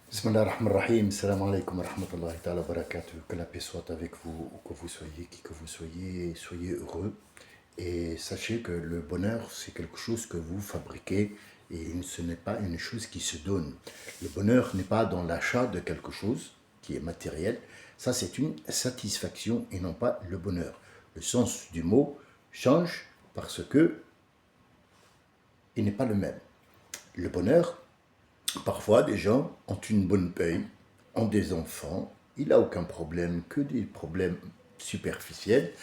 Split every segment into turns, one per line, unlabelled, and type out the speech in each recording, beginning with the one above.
Bismillah ar-Rahman ar-Rahim, salam alaikum wa rahmatullahi ta'ala wa barakatuh. Que la paix soit avec vous, où que vous soyez, qui que vous soyez, soyez heureux. Et sachez que le bonheur, c'est quelque chose que vous fabriquez et ce n'est pas une chose qui se donne. Le bonheur n'est pas dans l'achat de quelque chose qui est matériel. Ça, c'est une satisfaction et non pas le bonheur. Le sens du mot change parce que il n'est pas le même. Le bonheur, parfois, des gens ont une bonne paye, ont des enfants, il n'a aucun problème, que des problèmes superficiels,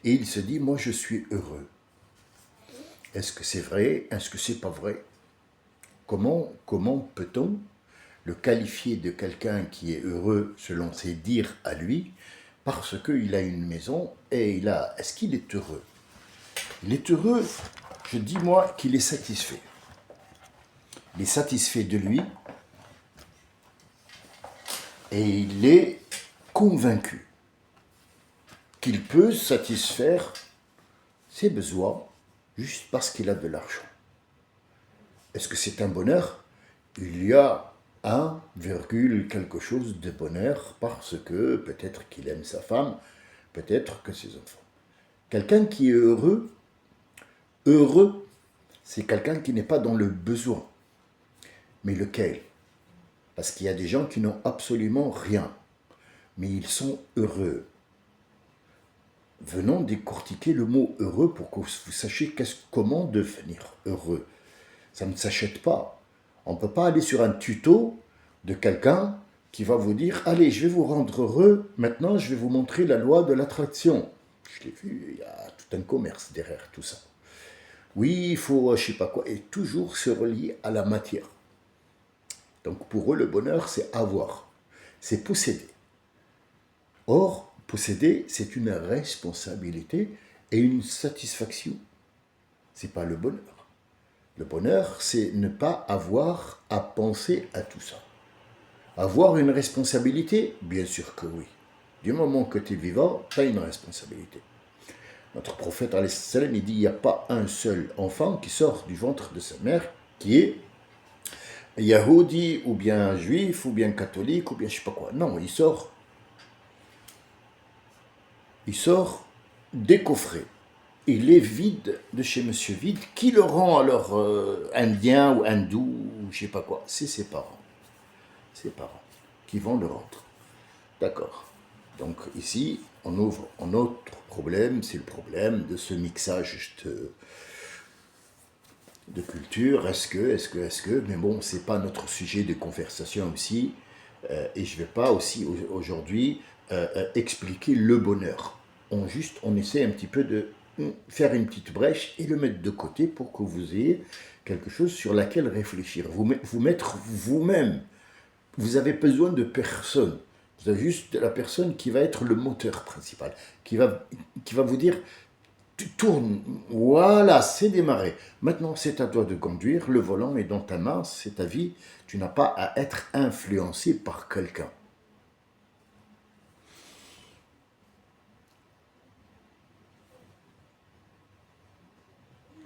et il se dit, moi je suis heureux. Est-ce que c'est vrai? Est-ce que c'est pas vrai? Comment peut-on le qualifier de quelqu'un qui est heureux selon ses dires à lui, parce qu'il a une maison et est-ce qu'il est heureux? Il est heureux, je dis moi qu'il est satisfait. Il est satisfait de lui, et il est convaincu qu'il peut satisfaire ses besoins juste parce qu'il a de l'argent. Est-ce que c'est un bonheur? Il y a un virgule quelque chose de bonheur parce que peut-être qu'il aime sa femme, peut-être que ses enfants. Quelqu'un qui est heureux, c'est quelqu'un qui n'est pas dans le besoin. Mais lequel? Parce qu'il y a des gens qui n'ont absolument rien, mais ils sont heureux. Venons décortiquer le mot heureux pour que vous sachiez comment devenir heureux. Ça ne s'achète pas. On ne peut pas aller sur un tuto de quelqu'un qui va vous dire « Allez, je vais vous rendre heureux, maintenant je vais vous montrer la loi de l'attraction. » Je l'ai vu, il y a tout un commerce derrière tout ça. Oui, il faut, je ne sais pas quoi, et toujours se relier à la matière. Donc pour eux, le bonheur, c'est avoir, c'est posséder. Or, posséder, c'est une responsabilité et une satisfaction. Ce n'est pas le bonheur. Le bonheur, c'est ne pas avoir à penser à tout ça. Avoir une responsabilité, bien sûr que oui. Du moment que tu es vivant, tu as une responsabilité. Notre prophète, alayhi salam, il dit, il n'y a pas un seul enfant qui sort du ventre de sa mère qui est Yahudi, ou bien juif, ou bien catholique, ou bien je sais pas quoi. Non, il sort décoffré. Il est vide de chez Monsieur Vide. Qui le rend alors indien ou hindou, ou je sais pas quoi? C'est ses parents. Ses parents qui vont le rendre. D'accord. Donc ici, on ouvre un autre problème, c'est le problème de ce mixage de culture. Est-ce que, mais bon, c'est pas notre sujet de conversation aussi, et je vais pas aussi aujourd'hui expliquer le bonheur. On essaie un petit peu de faire une petite brèche et le mettre de côté pour que vous ayez quelque chose sur laquelle réfléchir. Vous mettre vous-même. Vous avez besoin de personne. Vous avez juste la personne qui va être le moteur principal, qui va vous dire tu tournes, voilà, c'est démarré. Maintenant, c'est à toi de conduire, le volant est dans ta main, c'est ta vie, tu n'as pas à être influencé par quelqu'un.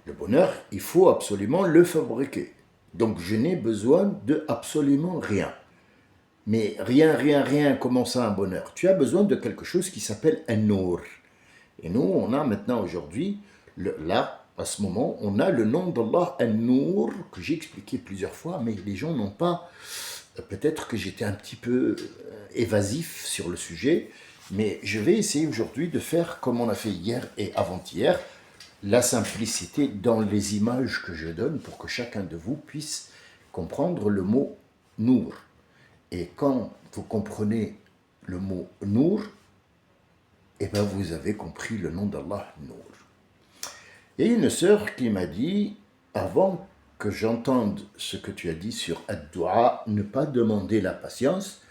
Le bonheur, il faut absolument le fabriquer. Donc, je n'ai besoin de absolument rien. Mais rien, comment ça un bonheur? Tu as besoin de quelque chose qui s'appelle un nour. Et nous, on a maintenant aujourd'hui, là, à ce moment, on a le nom d'Allah An-Nour, que j'ai expliqué plusieurs fois, mais les gens n'ont pas, peut-être que j'étais un petit peu évasif sur le sujet, mais je vais essayer aujourd'hui de faire comme on a fait hier et avant-hier, la simplicité dans les images que je donne pour que chacun de vous puisse comprendre le mot Nour. Et quand vous comprenez le mot Nour, eh bien vous avez compris le nom d'Allah, Nour. Et une sœur qui m'a dit, avant que j'entende ce que tu as dit sur Ad-Dua, ne pas demander la patience,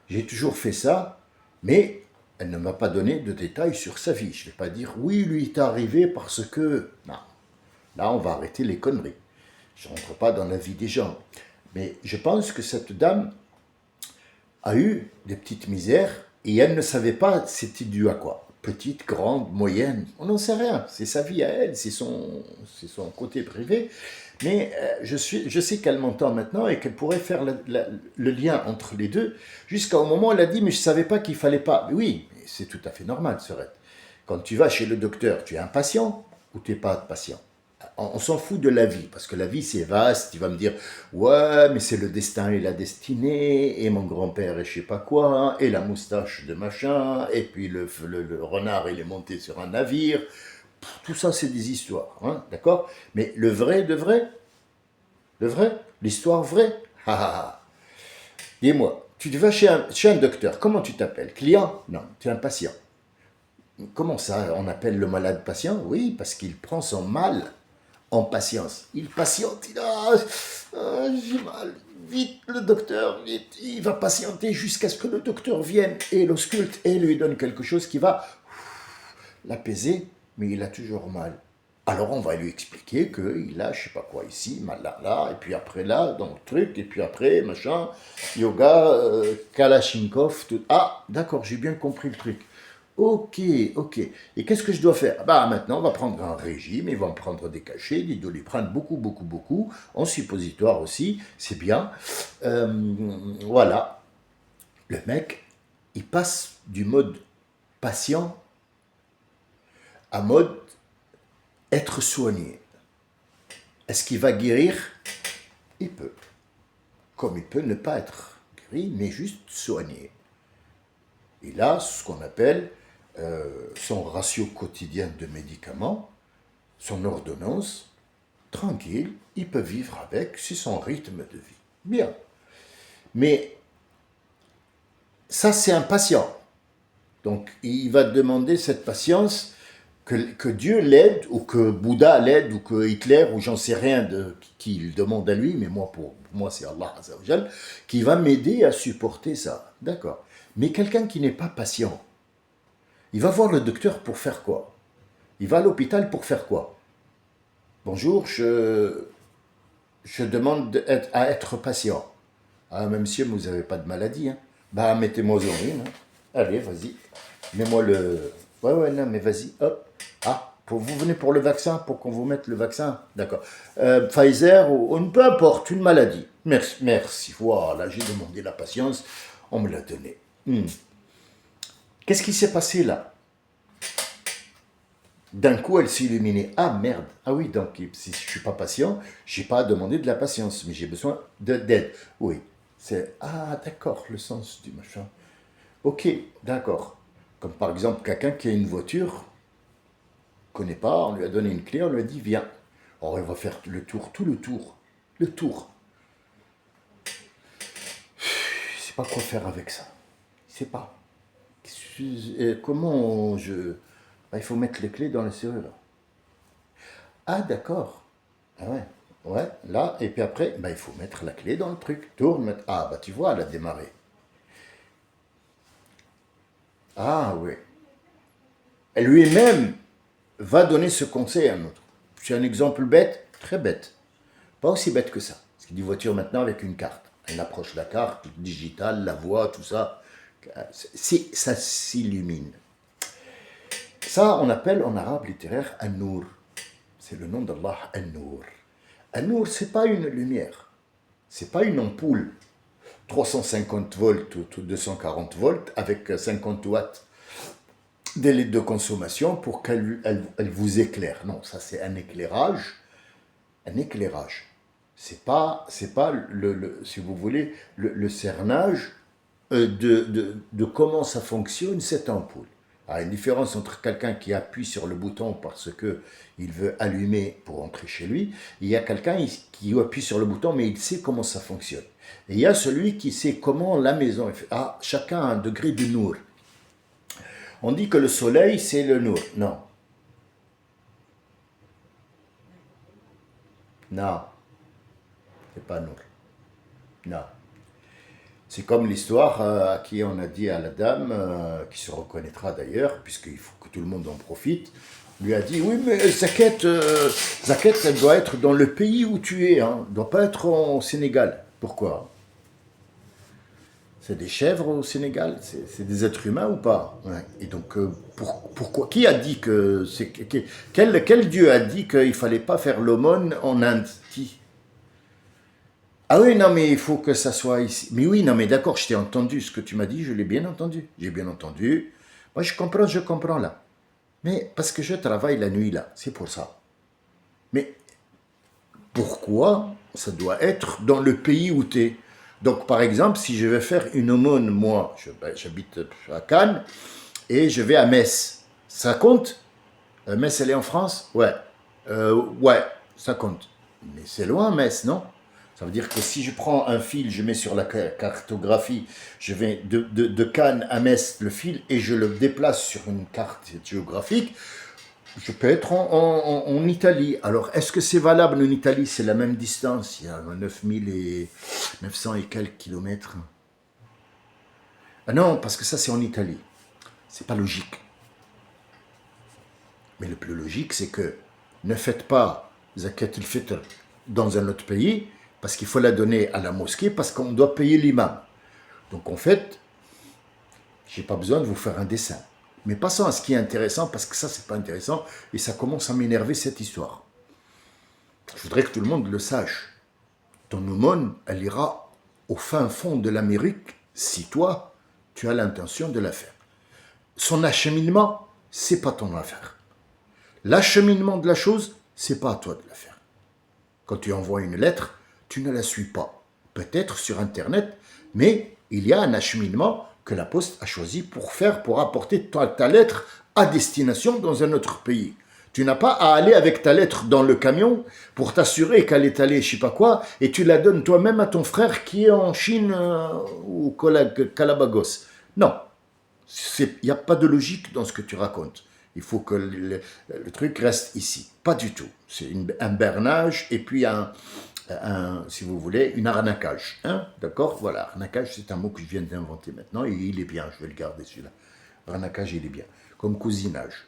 j'ai toujours fait ça, mais elle ne m'a pas donné de détails sur sa vie. Je ne vais pas dire, oui, lui est arrivé parce que... Non, là on va arrêter les conneries. Je ne rentre pas dans la vie des gens. Mais je pense que cette dame a eu des petites misères et elle ne savait pas c'était dû à quoi. petite, grande, moyenne, on n'en sait rien. C'est sa vie à elle, c'est son côté privé. Mais je sais qu'elle m'entend maintenant et qu'elle pourrait faire le lien entre les deux jusqu'au moment où elle a dit, mais je ne savais pas qu'il fallait pas. Mais oui, c'est tout à fait normal, Sorette. Quand tu vas chez le docteur, tu es un patient ou tu n'es pas patient? On s'en fout de la vie, parce que la vie c'est vaste. Tu vas me dire, ouais, mais c'est le destin et la destinée, et mon grand-père et je sais pas quoi, hein, et la moustache de machin, et puis le renard il est monté sur un navire. Tout ça c'est des histoires, hein, d'accord? Mais le vrai de vrai, le vrai, l'histoire vraie, ah, ah, ah. Dis-moi, tu vas chez un docteur, comment tu t'appelles? Client? Non, tu es un patient. Comment ça, on appelle le malade patient? Oui, parce qu'il prend son mal en patience. Il patiente, j'ai mal, vite le docteur, vite. Il va patienter jusqu'à ce que le docteur vienne et l'ausculte et lui donne quelque chose qui va l'apaiser, mais il a toujours mal. Alors on va lui expliquer qu'il a, je sais pas quoi ici, mal là, là, et puis après là, dans le truc, et puis après, machin, yoga, Kalachnikov, tout. Ah, d'accord, j'ai bien compris le truc. Ok, ok. Et qu'est-ce que je dois faire? Bah maintenant, on va prendre un régime, ils vont prendre des cachets, des doliprane, beaucoup, beaucoup, beaucoup, en suppositoire aussi, c'est bien. Voilà. Le mec, il passe du mode patient à mode être soigné. Est-ce qu'il va guérir? Il peut. Comme il peut ne pas être guéri, mais juste soigné. Il a ce qu'on appelle son ratio quotidien de médicaments, son ordonnance, tranquille, il peut vivre avec, c'est son rythme de vie. Bien. Mais ça, c'est un patient. Donc, il va demander cette patience que Dieu l'aide, ou que Bouddha l'aide, ou que Hitler, ou j'en sais rien de qui il demande à lui, mais pour moi, c'est Allah Azzawajal, qui va m'aider à supporter ça. D'accord. Mais quelqu'un qui n'est pas patient, il va voir le docteur pour faire quoi? Il va à l'hôpital pour faire quoi? Bonjour, je demande à être patient. Ah, mais monsieur, vous n'avez pas de maladie, hein? Bah, mettez-moi aux urines, hein. Allez, vas-y. Mets-moi le... Ouais, ouais, non, mais vas-y, hop. Ah, vous venez pour le vaccin, pour qu'on vous mette le vaccin? D'accord. Pfizer ou peu importe, une maladie. Merci, merci. Voilà, j'ai demandé la patience, on me l'a donné. Qu'est-ce qui s'est passé là? D'un coup, elle s'est illuminée. Ah merde. Ah oui, donc si je ne suis pas patient, je n'ai pas à demander de la patience, mais j'ai besoin d'aide. Oui. C'est ah d'accord, le sens du machin. Ok, d'accord. Comme par exemple quelqu'un qui a une voiture, ne connaît pas, on lui a donné une clé, on lui a dit viens. Alors il va faire le tour, tout le tour. Le tour. Il ne sait pas quoi faire avec ça. Il ne sait pas. Comment je... Il faut mettre les clés dans la serrure. Ah, d'accord. Ah ouais. Ouais, là, et puis après, il faut mettre la clé dans le truc. Tourne, mettre... Ah, tu vois, elle a démarré. Ah, oui. Elle lui-même va donner ce conseil à un autre. C'est un exemple bête, très bête. Pas aussi bête que ça. Parce qu'il dit voiture maintenant avec une carte. Elle approche la carte, digitale, la voix, tout ça. Ça s'illumine. Ça, on appelle en arabe littéraire An-Nour. C'est le nom d'Allah, An-Nour. An-Nour, c'est pas une lumière. C'est pas une ampoule. 350 volts ou 240 volts avec 50 watts délai de consommation pour qu'elle vous éclaire. Non, ça c'est un éclairage. Un éclairage. C'est pas si vous voulez, le cernage de comment ça fonctionne cette ampoule. Il y a une différence entre quelqu'un qui appuie sur le bouton parce qu'il veut allumer pour entrer chez lui, et il y a quelqu'un qui appuie sur le bouton mais il sait comment ça fonctionne. Et il y a celui qui sait comment la maison est faite. Ah, chacun a un degré de nour. On dit que le soleil c'est le nour. Non. Non. C'est pas nour. Non. C'est comme l'histoire à qui on a dit à la dame, qui se reconnaîtra d'ailleurs, puisqu'il faut que tout le monde en profite, lui a dit, oui, mais Zakat, elle doit être dans le pays où tu es, hein, elle ne doit pas être au Sénégal. Pourquoi? C'est des chèvres au Sénégal, c'est des êtres humains ou pas? Ouais. Et donc, pourquoi? Qui a dit que quel dieu a dit qu'il fallait pas faire l'aumône en Inde? Qui? Ah oui, non, mais il faut que ça soit ici. Mais oui, non, mais d'accord, je t'ai entendu ce que tu m'as dit, je l'ai bien entendu. J'ai bien entendu. Moi, je comprends là. Mais parce que je travaille la nuit là, c'est pour ça. Mais pourquoi ça doit être dans le pays où tu es? Donc, par exemple, si je vais faire une aumône, moi, j'habite à Cannes et je vais à Metz, ça compte? Metz, elle est en France? Ouais. Ouais, ça compte. Mais c'est loin, Metz, non? Ça veut dire que si je prends un fil, je mets sur la cartographie, je vais de Cannes à Metz le fil et je le déplace sur une carte géographique, je peux être en Italie. Alors, est-ce que c'est valable en Italie? C'est la même distance, il y a 900 et quelques kilomètres. Ah non, parce que ça, c'est en Italie. C'est pas logique. Mais le plus logique, c'est que ne faites pas Zakat al-Fitr dans un autre pays, parce qu'il faut la donner à la mosquée, parce qu'on doit payer l'imam. Donc en fait, j'ai pas besoin de vous faire un dessin. Mais passons à ce qui est intéressant, parce que ça, c'est pas intéressant, et ça commence à m'énerver cette histoire. Je voudrais que tout le monde le sache. Ton aumône, elle ira au fin fond de l'Amérique, si toi, tu as l'intention de la faire. Son acheminement, c'est pas ton affaire. L'acheminement de la chose, c'est pas à toi de la faire. Quand tu envoies une lettre, tu ne la suis pas. Peut-être sur Internet, mais il y a un acheminement que la Poste a choisi pour apporter ta lettre à destination dans un autre pays. Tu n'as pas à aller avec ta lettre dans le camion pour t'assurer qu'elle est allée je sais pas quoi et tu la donnes toi-même à ton frère qui est en Chine ou Calabagos. Non, il n'y a pas de logique dans ce que tu racontes. Il faut que le truc reste ici. Pas du tout. C'est un bernage et puis si vous voulez, une arnaquage. Hein? D'accord? Voilà, arnaquage, c'est un mot que je viens d'inventer maintenant et il est bien, je vais le garder celui-là. Arnaquage, il est bien. Comme cousinage.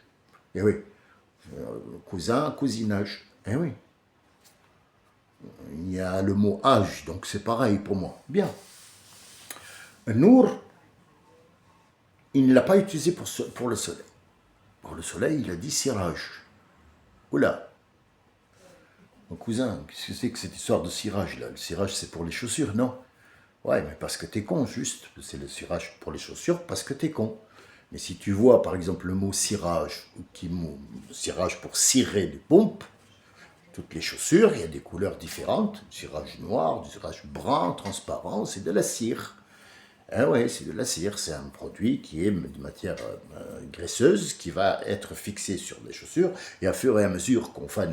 Eh oui. Cousin, cousinage. Eh oui. Il y a le mot âge, donc c'est pareil pour moi. Bien. Nour, il ne l'a pas utilisé pour le soleil. Pour le soleil, il a dit cirage. Oula. Mon cousin, qu'est-ce que c'est que cette histoire de cirage là? Le cirage, c'est pour les chaussures, non? Ouais, mais parce que t'es con, juste. C'est le cirage pour les chaussures parce que t'es con. Mais si tu vois, par exemple, le mot cirage, cirage pour cirer des pompes, toutes les chaussures, il y a des couleurs différentes. Du cirage noir, du cirage brun, transparent, c'est de la cire. Ah ouais, c'est de la cire, c'est un produit qui est de matière graisseuse qui va être fixé sur les chaussures et à fur et à mesure qu'on va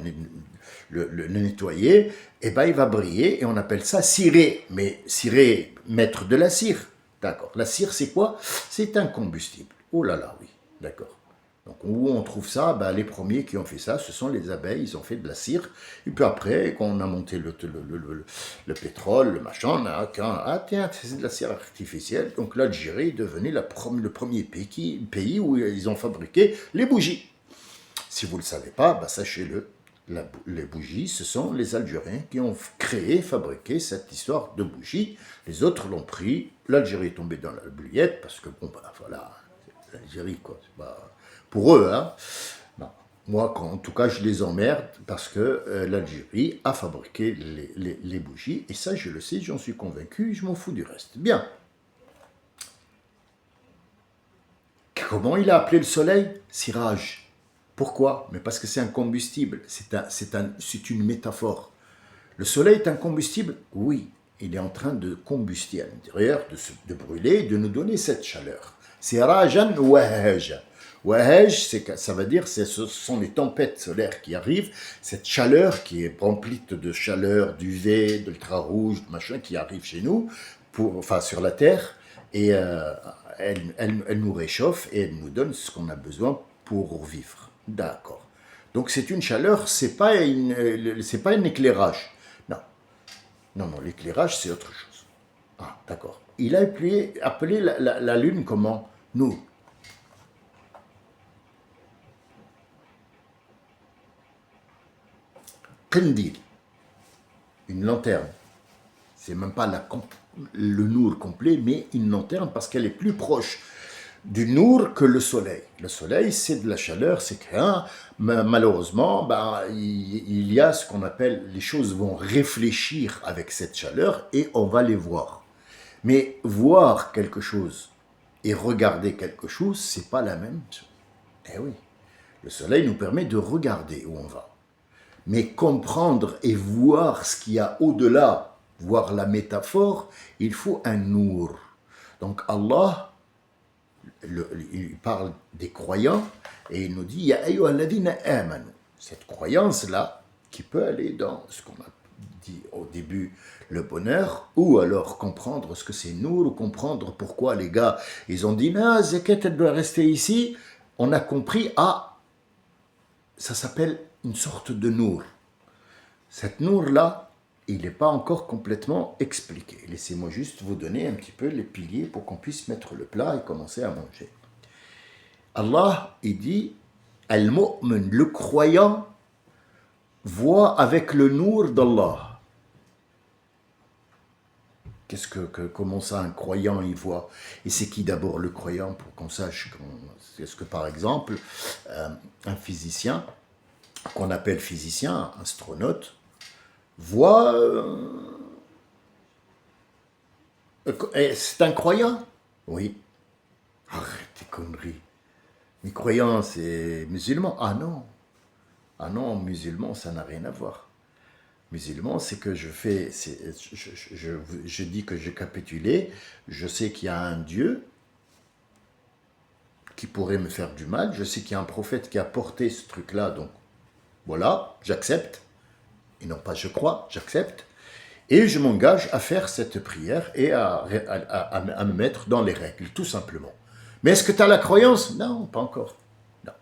le nettoyer, eh ben, il va briller et on appelle ça cirer. Mais cirer, mettre de la cire. D'accord. La cire, c'est quoi? C'est un combustible. Oh là là, oui, d'accord. Donc, où on trouve ça? Ben, les premiers qui ont fait ça, ce sont les abeilles, ils ont fait de la cire. Et puis après, quand on a monté le pétrole, le machin, on a ah tiens, c'est de la cire artificielle. Donc l'Algérie est devenue le premier pays où ils ont fabriqué les bougies. Si vous ne le savez pas, ben, sachez-le. Les bougies, ce sont les Algériens qui ont fabriqué cette histoire de bougies. Les autres l'ont pris. L'Algérie est tombée dans la bouillette parce que, bon, ben voilà, c'est l'Algérie, quoi. C'est pas pour eux, hein. Non. Moi, en tout cas, je les emmerde parce que l'Algérie a fabriqué les bougies. Et ça, je le sais, j'en suis convaincu, je m'en fous du reste. Bien. Comment il a appelé le soleil? Cirage. Pourquoi? Mais parce que c'est un combustible, c'est une métaphore. Le soleil est un combustible? Oui, il est en train de combuster à l'intérieur, de brûler, de nous donner cette chaleur. C'est rajan wahaj. Wahaj, ça veut dire ce sont les tempêtes solaires qui arrivent, cette chaleur qui est remplie de chaleur, d'UV, d'ultra-rouge, de machin qui arrive chez nous, enfin sur la Terre, et elle nous réchauffe et elle nous donne ce qu'on a besoin pour vivre. D'accord. Donc c'est une chaleur, c'est pas un éclairage. Non, non, non, l'éclairage c'est autre chose. Ah, d'accord. Il a appelé la lune comment? Nous. Qindil, une lanterne. C'est même pas le nour complet, mais une lanterne parce qu'elle est plus proche du nour que le soleil. Le soleil, c'est de la chaleur, c'est que malheureusement, il y a ce qu'on appelle, les choses vont réfléchir avec cette chaleur et on va les voir. Mais voir quelque chose et regarder quelque chose, c'est pas la même chose. Eh oui, le soleil nous permet de regarder où on va. Mais comprendre et voir ce qu'il y a au-delà, voir la métaphore, il faut un nour. Donc Allah, il parle des croyants et il nous dit Ya ayyuhalladhina amanu. Cette croyance-là, qui peut aller dans ce qu'on a dit au début, le bonheur, ou alors comprendre ce que c'est nour, ou comprendre pourquoi les gars, ils ont dit non, zakat, elle doit rester ici. On a compris, ça s'appelle une sorte de nour. Cette nour-là, il n'est pas encore complètement expliqué. Laissez-moi juste vous donner un petit peu les piliers pour qu'on puisse mettre le plat et commencer à manger. Allah, il dit, Al-Mu'min, le croyant, voit avec le nour d'Allah. Comment ça un croyant il voit? Et c'est qui d'abord le croyant pour qu'on sache? Est-ce que par exemple, un physicien, qu'on appelle physicien, astronaute, voit... c'est un croyant? Oui. Arrête tes conneries. Mais croyant, c'est musulman? Ah non. Ah non, musulman, ça n'a rien à voir. Musulman, c'est que je dis que j'ai capitulé, je sais qu'il y a un Dieu qui pourrait me faire du mal, je sais qu'il y a un prophète qui a porté ce truc-là, donc voilà, j'accepte, et non pas je crois, j'accepte, et je m'engage à faire cette prière et à me mettre dans les règles, tout simplement. Mais est-ce que tu as la croyance? Non, pas encore. Non.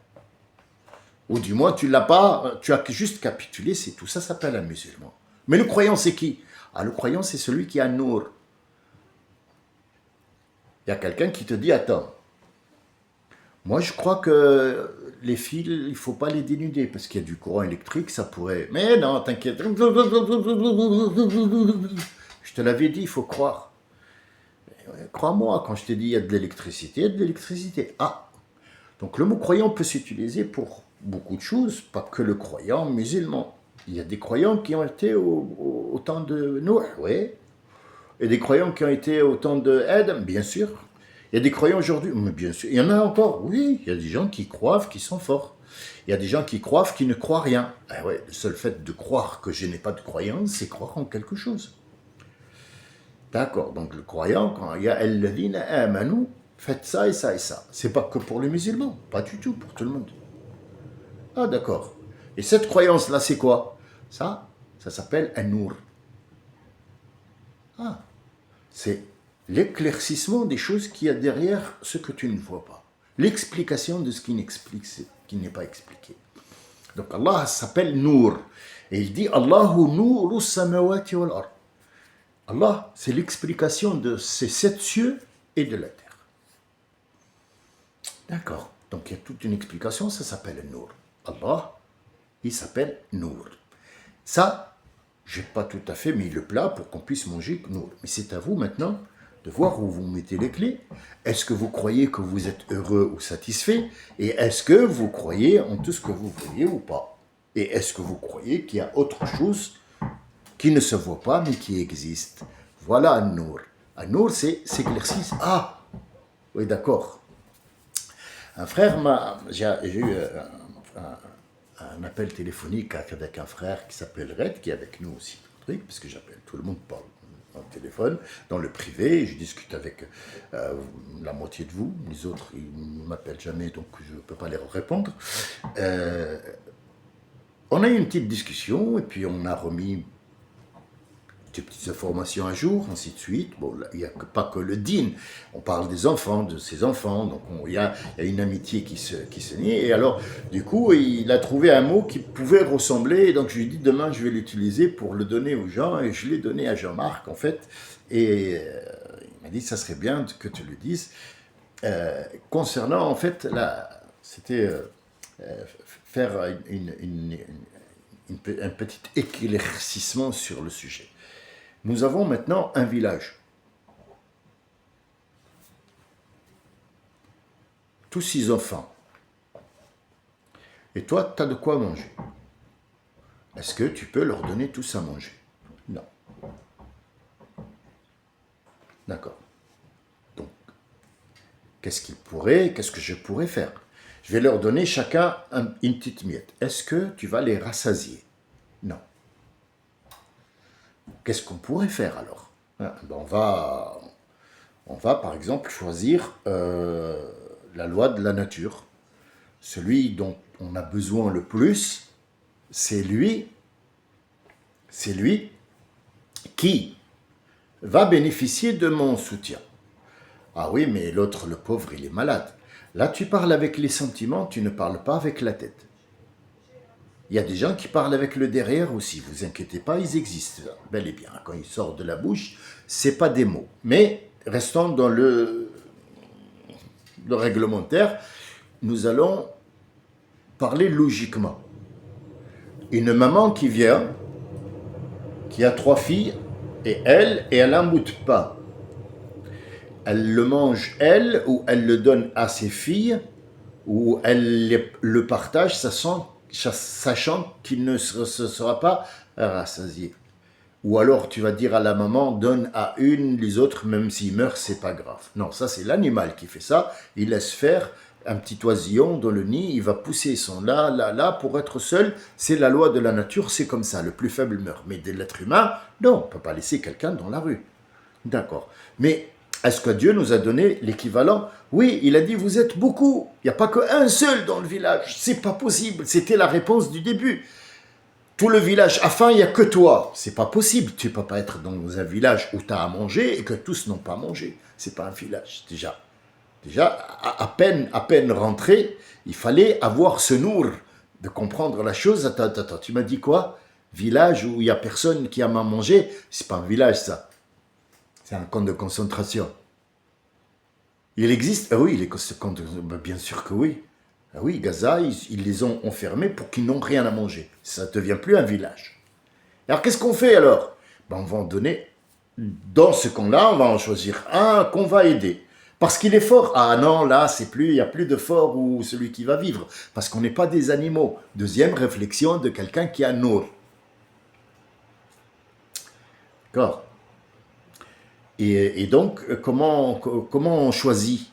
Ou du moins, tu l'as pas, tu as juste capitulé, c'est tout. Ça s'appelle un musulman. Mais le croyant, c'est qui? Le croyant, c'est celui qui a nour. Il y a quelqu'un qui te dit, attends, moi je crois que les fils, il ne faut pas les dénuder, parce qu'il y a du courant électrique, ça pourrait... Mais non, t'inquiète. Je te l'avais dit, il faut croire. Crois-moi, quand je t'ai dit il y a de l'électricité, il y a de l'électricité. Donc le mot croyant peut s'utiliser pour beaucoup de choses, pas que le croyant musulman. Il y a des croyants qui ont été au temps de Noé, oui. Et des croyants qui ont été au temps de Adam, bien sûr. Il y a des croyants aujourd'hui, mais bien sûr. Il y en a encore, oui. Il y a des gens qui croient, qui sont forts. Il y a des gens qui croient, qui ne croient rien. Ouais, le seul fait de croire que je n'ai pas de croyance, c'est croire en quelque chose. D'accord, donc le croyant, quand il y a alladhina amanu, faites ça et ça et ça. C'est pas que pour les musulmans, pas du tout, pour tout le monde. D'accord. Et cette croyance-là, c'est quoi? Ça s'appelle un nour. C'est l'éclaircissement des choses qu'il y a derrière ce que tu ne vois pas. L'explication de ce qui n'est pas expliqué. Donc Allah s'appelle Nour. Et il dit Allahu Nouru samawati wal ard. Allah, c'est l'explication de ces 7 cieux et de la terre. D'accord. Donc il y a toute une explication, ça s'appelle Nour. Allah, il s'appelle Nour. Ça, j'ai pas tout à fait mis le plat pour qu'on puisse manger Nour. Mais c'est à vous maintenant de voir où vous mettez les clés. Est-ce que vous croyez que vous êtes heureux ou satisfait? Et est-ce que vous croyez en tout ce que vous voyez ou pas? Et est-ce que vous croyez qu'il y a autre chose qui ne se voit pas mais qui existe? Voilà un nour. Un nour, c'est s'éclaircir. Oui, d'accord. Un frère j'ai eu un appel téléphonique avec un frère qui s'appelle Red, qui est avec nous aussi, parce que j'appelle tout le monde par téléphone, dans le privé, et je discute avec la moitié de vous, les autres, ils ne m'appellent jamais, donc je ne peux pas leur répondre. On a eu une petite discussion, et puis on a remis des petites informations à jour, ainsi de suite. Bon, il n'y a pas que le din, on parle des enfants, de ses enfants, donc il y a une amitié qui se nie, et alors, du coup, il a trouvé un mot qui pouvait ressembler, et donc je lui ai dit, demain, je vais l'utiliser pour le donner aux gens, et je l'ai donné à Jean-Marc, en fait, et il m'a dit, ça serait bien que tu le dises, concernant, en fait, c'était faire un petit éclaircissement sur le sujet. Nous avons maintenant un village. Tous 6 enfants. Et toi, tu as de quoi manger. Est-ce que tu peux leur donner tous à manger? Non. D'accord. Donc, qu'est-ce que je pourrais faire? Je vais leur donner chacun une petite miette. Est-ce que tu vas les rassasier? Non. Qu'est-ce qu'on pourrait faire alors? On va par exemple choisir la loi de la nature. Celui dont on a besoin le plus, c'est lui qui va bénéficier de mon soutien. Ah oui, mais l'autre, le pauvre, il est malade. Là, tu parles avec les sentiments, tu ne parles pas avec la tête. Il y a des gens qui parlent avec le derrière aussi, vous inquiétez pas, ils existent, bel et bien. Quand ils sortent de la bouche, c'est pas des mots. Mais restons dans le réglementaire, nous allons parler logiquement. Une maman qui vient, qui a 3 filles, et elle a un bout de pain. Elle le mange, elle, ou elle le donne à ses filles, ou elle le partage, sachant qu'il ne se sera pas rassasié. Ou alors tu vas dire à la maman, donne à une, les autres, même s'ils meurent, c'est pas grave. Non, ça c'est l'animal qui fait ça. Il laisse faire un petit oisillon dans le nid, il va pousser son là, pour être seul. C'est la loi de la nature, c'est comme ça, le plus faible meurt. Mais de l'être humain, non, on ne peut pas laisser quelqu'un dans la rue. D'accord. Mais est-ce que Dieu nous a donné l'équivalent? Oui, il a dit, vous êtes beaucoup. Il n'y a pas qu'un seul dans le village. C'est pas possible. C'était la réponse du début. Tout le village, enfin, il n'y a que toi. C'est pas possible. Tu ne peux pas être dans un village où tu as à manger et que tous n'ont pas mangé. C'est pas un village, déjà. Déjà, à peine rentré, il fallait avoir ce nour de comprendre la chose. Attends, tu m'as dit quoi? Village où il n'y a personne qui a à manger, c'est pas un village, ça. C'est un camp de concentration. Il existe? Ah oui, les camps de concentration, bien sûr que oui. Ah oui, Gaza, ils les ont enfermés pour qu'ils n'ont rien à manger. Ça ne devient plus un village. Alors qu'est-ce qu'on fait alors? On va en donner, dans ce camp-là, on va en choisir un qu'on va aider. Parce qu'il est fort. Ah non, là, il n'y a plus de fort ou celui qui va vivre. Parce qu'on n'est pas des animaux. Deuxième réflexion de quelqu'un qui a nour. D'accord. Et donc, comment on choisit?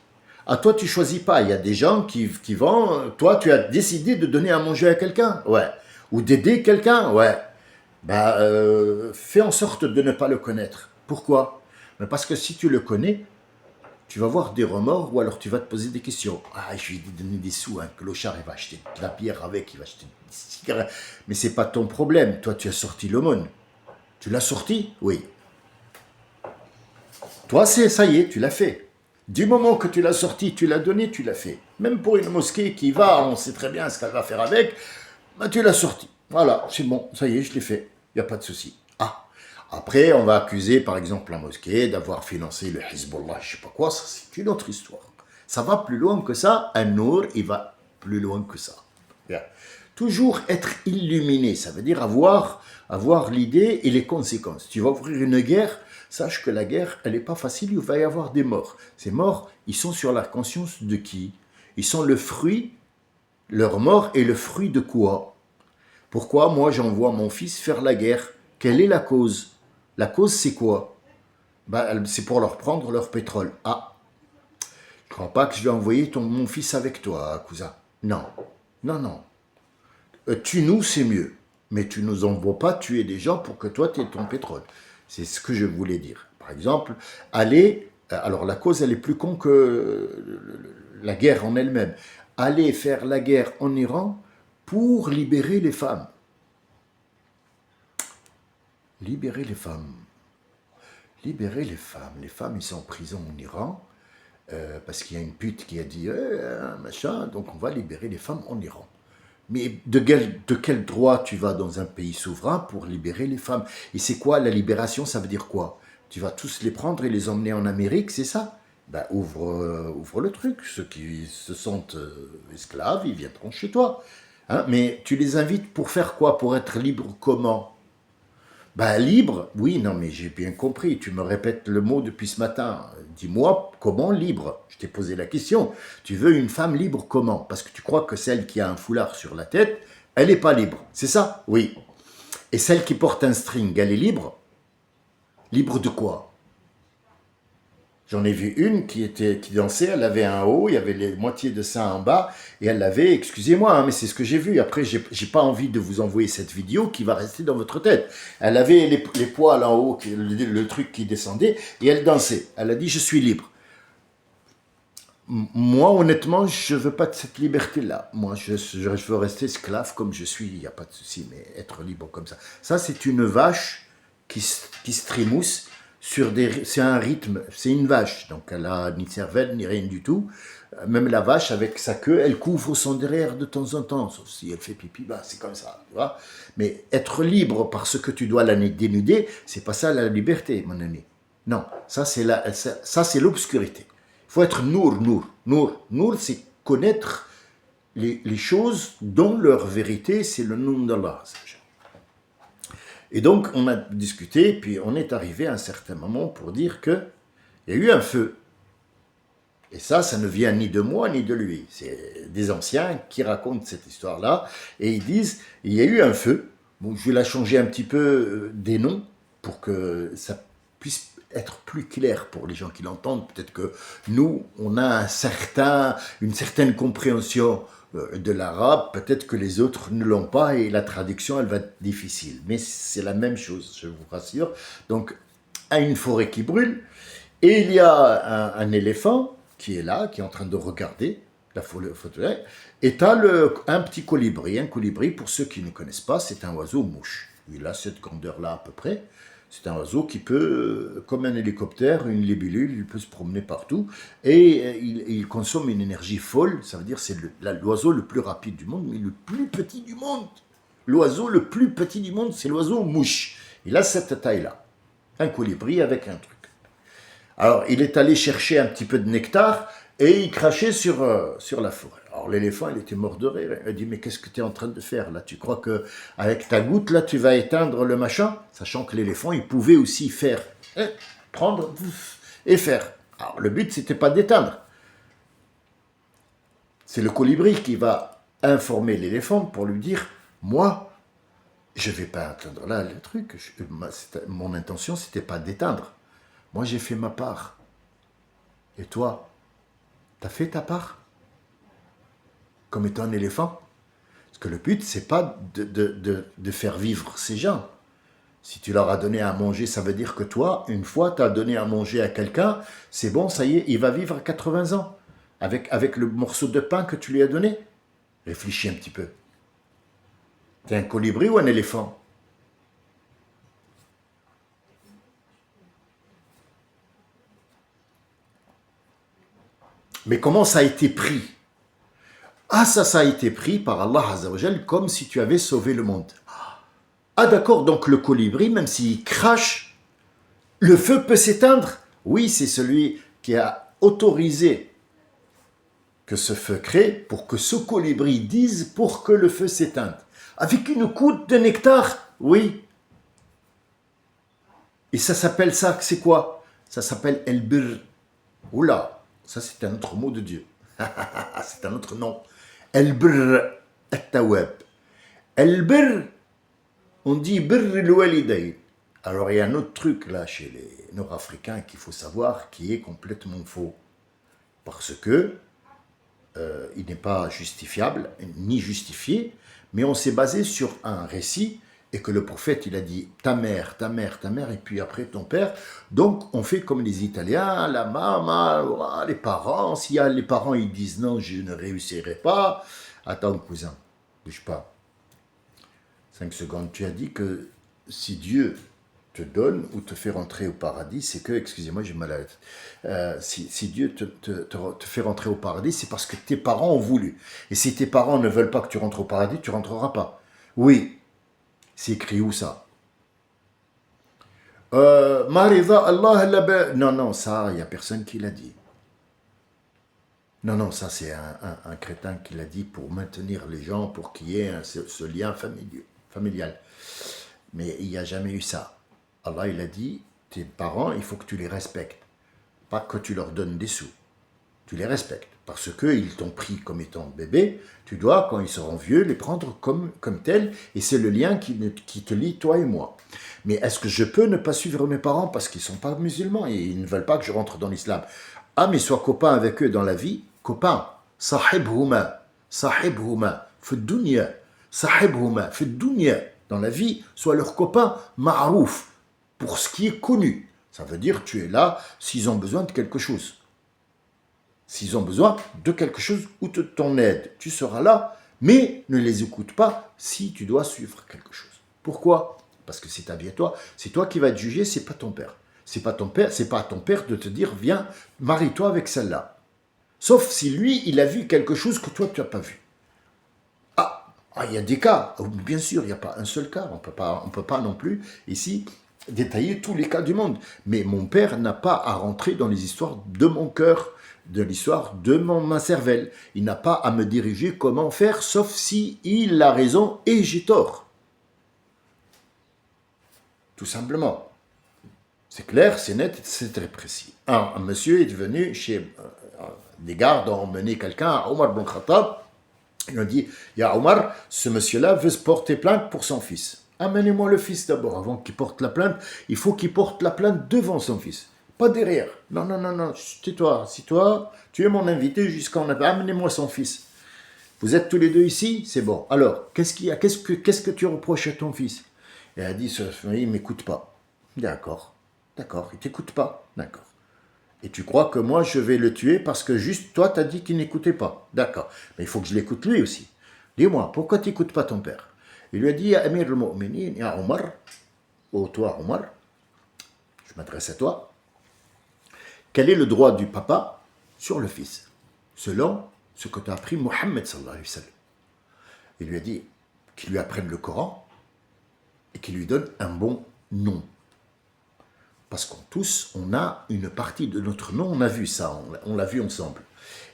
Ah, toi, tu choisis pas. Il y a des gens qui vont. Toi, tu as décidé de donner à manger à quelqu'un. Ouais. Ou d'aider quelqu'un. Ouais. Fais en sorte de ne pas le connaître. Pourquoi? Parce que si tu le connais, tu vas avoir des remords ou alors tu vas te poser des questions. Ah, je lui ai donné des sous, un clochard, il va acheter de la bière avec, il va acheter des cigarettes. Mais c'est pas ton problème. Toi, tu as sorti l'aumône. Tu l'as sorti? Oui. Toi, ça y est, tu l'as fait. Du moment que tu l'as sorti, tu l'as donné, tu l'as fait. Même pour une mosquée qui va, on sait très bien ce qu'elle va faire avec, tu l'as sorti. Voilà, c'est bon, ça y est, je l'ai fait. Il n'y a pas de souci. Ah, après, on va accuser, par exemple, la mosquée d'avoir financé le Hezbollah, je sais pas quoi, ça c'est une autre histoire. Ça va plus loin que ça, un nour, il va plus loin que ça. Bien. Toujours être illuminé, ça veut dire avoir l'idée et les conséquences. Tu vas ouvrir une guerre, sache que la guerre, elle n'est pas facile, il va y avoir des morts. Ces morts, ils sont sur la conscience de qui? Ils sont le fruit, leur mort est le fruit de quoi? Pourquoi moi j'envoie mon fils faire la guerre? Quelle est la cause? La cause c'est quoi? C'est pour leur prendre leur pétrole. Ah, je ne crois pas que je vais envoyer mon fils avec toi, cousin. Non, non, non. Tue-nous, c'est mieux. Mais tu nous envoies pas tuer des gens pour que toi tu aies ton pétrole. C'est ce que je voulais dire. Par exemple, alors la cause elle est plus con que la guerre en elle-même. Aller faire la guerre en Iran pour libérer les femmes. Libérer les femmes. Libérer les femmes. Les femmes, ils sont en prison en Iran parce qu'il y a une pute qui a dit machin, donc on va libérer les femmes en Iran. Mais de quel droit tu vas dans un pays souverain pour libérer les femmes? Et c'est quoi la libération? Ça veut dire quoi? Tu vas tous les prendre et les emmener en Amérique, c'est ça? Ouvre le truc. Ceux qui se sentent esclaves, ils viendront chez toi. Hein? Mais tu les invites pour faire quoi? Pour être libres comment? Ben, libre, oui, non, mais j'ai bien compris. Tu me répètes le mot depuis ce matin. Dis-moi, comment libre? Je t'ai posé la question. Tu veux une femme libre comment? Parce que tu crois que celle qui a un foulard sur la tête, elle n'est pas libre. C'est ça? Oui. Et celle qui porte un string, elle est libre? Libre de quoi? J'en ai vu une qui dansait, elle avait un haut, il y avait les moitiés de sein en bas, et elle avait, excusez-moi, hein, mais c'est ce que j'ai vu. Après, j'ai pas envie de vous envoyer cette vidéo qui va rester dans votre tête. Elle avait les poils en haut, le truc qui descendait, et elle dansait. Elle a dit, je suis libre. Moi, honnêtement, je veux pas de cette liberté-là. Moi, je veux rester esclave comme je suis, il n'y a pas de souci, mais être libre comme ça. Ça, c'est une vache qui se trimousse sur des... C'est un rythme, c'est une vache, donc elle a ni cervelle, ni rien du tout. Même la vache, avec sa queue, elle couvre son derrière de temps en temps, sauf si elle fait pipi, bah, c'est comme ça, tu vois. Mais être libre parce que tu dois la dénuder, c'est pas ça la liberté, mon ami. Non, ça, c'est l'obscurité. Il faut être nour, nour. Nour, nour, c'est connaître les choses dont leur vérité, c'est le nom d'Allah. Et donc, on a discuté, puis on est arrivé à un certain moment pour dire qu'il y a eu un feu. Et ça ne vient ni de moi ni de lui. C'est des anciens qui racontent cette histoire-là, et ils disent, il y a eu un feu. Bon, je vais la changer un petit peu des noms, pour que ça puisse être plus clair pour les gens qui l'entendent. Peut-être que nous, on a une certaine compréhension de l'arabe, peut-être que les autres ne l'ont pas, et la traduction, elle va être difficile. Mais c'est la même chose, je vous rassure. Donc, à une forêt qui brûle, et il y a un éléphant qui est là, qui est en train de regarder la photo, et tu as un petit colibri. Un colibri, pour ceux qui ne connaissent pas, c'est un oiseau mouche. Il a cette grandeur-là à peu près. C'est un oiseau qui peut, comme un hélicoptère, une libellule, il peut se promener partout. Et il consomme une énergie folle. Ça veut dire que c'est l'oiseau le plus rapide du monde, mais le plus petit du monde. L'oiseau le plus petit du monde, c'est l'oiseau mouche. Il a cette taille-là. Un colibri avec un truc. Alors, il est allé chercher un petit peu de nectar et il crachait sur la forêt. Alors, l'éléphant, il était mort de rire. Il a dit, mais qu'est-ce que tu es en train de faire là? Tu crois qu'avec ta goutte, là, tu vas éteindre le machin? Sachant que l'éléphant, il pouvait aussi faire, prendre et faire. Alors, le but, c'était pas d'éteindre. C'est le colibri qui va informer l'éléphant pour lui dire, moi, je vais pas éteindre là le truc. Mon intention, c'était pas d'éteindre. Moi, j'ai fait ma part. Et toi, t'as fait ta part? Comme étant un éléphant? Parce que le but, c'est pas de faire vivre ces gens. Si tu leur as donné à manger, ça veut dire que toi, une fois, tu as donné à manger à quelqu'un, c'est bon, ça y est, il va vivre à 80 ans. Avec le morceau de pain que tu lui as donné. Réfléchis un petit peu. T'es un colibri ou un éléphant? Mais comment ça a été pris? Ah, ça a été pris par Allah Azzawajal comme si tu avais sauvé le monde. Ah d'accord, donc le colibri, même s'il crache, le feu peut s'éteindre? Oui, c'est celui qui a autorisé que ce feu crée pour que ce colibri dise pour que le feu s'éteigne. Avec une goutte de nectar? Oui. Et ça s'appelle ça, c'est quoi? Ça s'appelle El-Bir. Oula, ça c'est un autre mot de Dieu. C'est un autre nom. El-Bir at-Tawab. El-Bir, on dit Bir al-Walidayn. Alors il y a un autre truc là chez les Nord-Africains qu'il faut savoir qui est complètement faux. Parce que il n'est pas justifiable, ni justifié, mais on s'est basé sur un récit et que le prophète il a dit ta mère, ta mère, ta mère et puis après ton père. Donc on fait comme les Italiens, la maman, les parents. Si les parents ils disent non, je ne réussirai pas. Attends cousin, bouge pas. 5 secondes. Tu as dit que si Dieu te donne ou te fait rentrer au paradis, c'est que, excusez-moi, j'ai mal à la tête. Si Dieu te fait rentrer au paradis, c'est parce que tes parents ont voulu. Et si tes parents ne veulent pas que tu rentres au paradis, tu rentreras pas. Oui, c'est écrit où ça? Marida Allah. Non, non, ça, il n'y a personne qui l'a dit. Non, non, ça c'est un crétin qui l'a dit pour maintenir les gens, pour qu'il y ait ce lien familial. Mais il n'y a jamais eu ça. Allah, il a dit, tes parents, il faut que tu les respectes. Pas que tu leur donnes des sous. Tu les respectes. Parce qu'ils t'ont pris comme étant bébé, tu dois, quand ils seront vieux, les prendre comme tels. Et c'est le lien qui te lie, toi et moi. Mais est-ce que je peux ne pas suivre mes parents parce qu'ils ne sont pas musulmans et ils ne veulent pas que je rentre dans l'islam? Ah, mais sois copain avec eux dans la vie. Copain. Sahibhuma. Sahibhuma. Fi dunya. Sahibhuma. Fi dunya. Dans la vie, sois leur copain ma'rouf. Pour ce qui est connu. Ça veut dire tu es là s'ils ont besoin de quelque chose. S'ils ont besoin de quelque chose ou de ton aide, tu seras là, mais ne les écoute pas si tu dois suivre quelque chose. Pourquoi? Parce que c'est ta vie à toi, c'est toi qui vas te juger, c'est pas ton père. C'est pas ton père, c'est pas à ton père de te dire viens, marie-toi avec celle-là. Sauf si lui, il a vu quelque chose que toi tu n'as pas vu. Il y a des cas, bien sûr, il n'y a pas un seul cas, on peut pas non plus ici détailler tous les cas du monde. Mais mon père n'a pas à rentrer dans les histoires de mon cœur, de l'histoire de ma cervelle. Il n'a pas à me diriger comment faire, sauf si il a raison et j'ai tort. Tout simplement. C'est clair, c'est net, c'est très précis. Un monsieur est venu chez des gardes, ont emmené quelqu'un à Omar ibn Khattab. Il a dit, Ya Omar, ce monsieur-là veut se porter plainte pour son fils. Amenez-moi le fils d'abord, avant qu'il porte la plainte. Il faut qu'il porte la plainte devant son fils, pas derrière. Non, tais-toi, toi, tu es mon invité jusqu'à... Amenez-moi son fils. Vous êtes tous les deux ici, c'est bon. Alors, qu'est-ce qu'il y a? Qu'est-ce que tu reproches à ton fils? Il a dit, il ne m'écoute pas. D'accord, il ne t'écoute pas. D'accord. Et tu crois que moi, je vais le tuer parce que juste toi, tu as dit qu'il n'écoutait pas. D'accord. Mais il faut que je l'écoute lui aussi. Dis-moi, pourquoi tu n'écoutes pas ton père? Il lui a dit, Ya Amir al-Mu'minin, Ya Omar, ô toi Omar, je m'adresse à toi, quel est le droit du papa sur le fils, selon ce que t'a appris Mohammed sallallahu alayhi wa sallam? Il lui a dit qu'il lui apprenne le Coran et qu'il lui donne un bon nom. Parce qu'on tous, on a une partie de notre nom, on a vu ça, on l'a vu ensemble.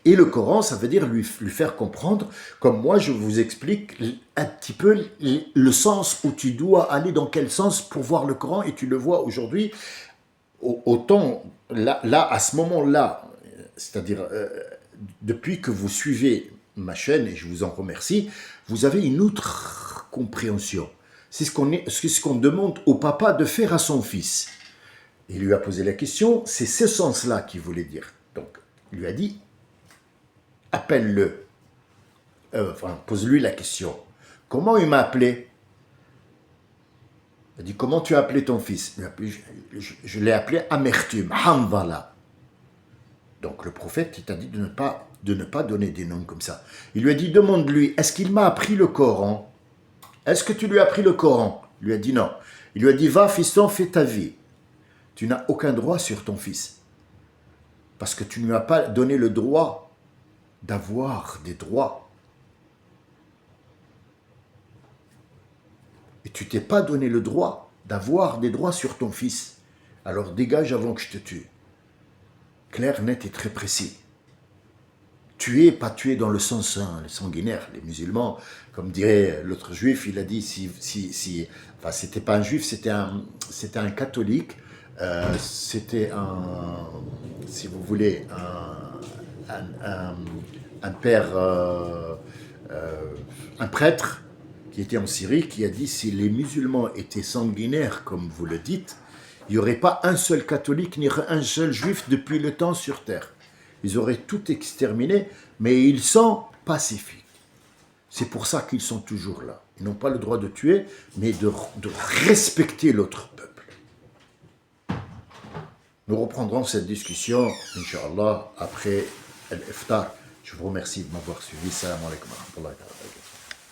Et le Coran, ça veut dire lui faire comprendre, comme moi je vous explique un petit peu le sens où tu dois aller, dans quel sens pour voir le Coran, et tu le vois aujourd'hui, autant là à ce moment-là, c'est-à-dire depuis que vous suivez ma chaîne, et je vous en remercie, vous avez une autre compréhension. C'est ce qu'on demande au papa de faire à son fils. Il lui a posé la question, c'est ce sens-là qu'il voulait dire. Donc, il lui a dit, appelle-le, pose-lui la question. Comment il m'a appelé? Il a dit, comment tu as appelé ton fils? Je l'ai appelé Amertum, Hanvala. Donc, le prophète, il t'a dit de ne pas donner des noms comme ça. Il lui a dit, demande-lui, est-ce qu'il m'a appris le Coran? Est-ce que tu lui as appris le Coran? Il lui a dit non. Il lui a dit, va, fiston, fais ta vie. Tu n'as aucun droit sur ton fils. Parce que tu ne lui as pas donné le droit d'avoir des droits. Et tu t'es pas donné le droit d'avoir des droits sur ton fils. Alors dégage avant que je te tue. Clair, net et très précis. Tuer, pas tuer dans le sens sanguinaire. Les musulmans, comme dirait l'autre juif, il a dit, enfin c'était pas un juif, c'était un catholique. C'était si vous voulez, un père, un prêtre qui était en Syrie, qui a dit si les musulmans étaient sanguinaires, comme vous le dites, il n'y aurait pas un seul catholique ni un seul juif depuis le temps sur terre. Ils auraient tout exterminé, mais ils sont pacifiques. C'est pour ça qu'ils sont toujours là. Ils n'ont pas le droit de tuer, mais de respecter l'autre peuple. Nous reprendrons cette discussion, Inch'Allah, après l'iftar. Je vous remercie de m'avoir suivi. Salam alaikum wa rahmatullahi wa barakatuh.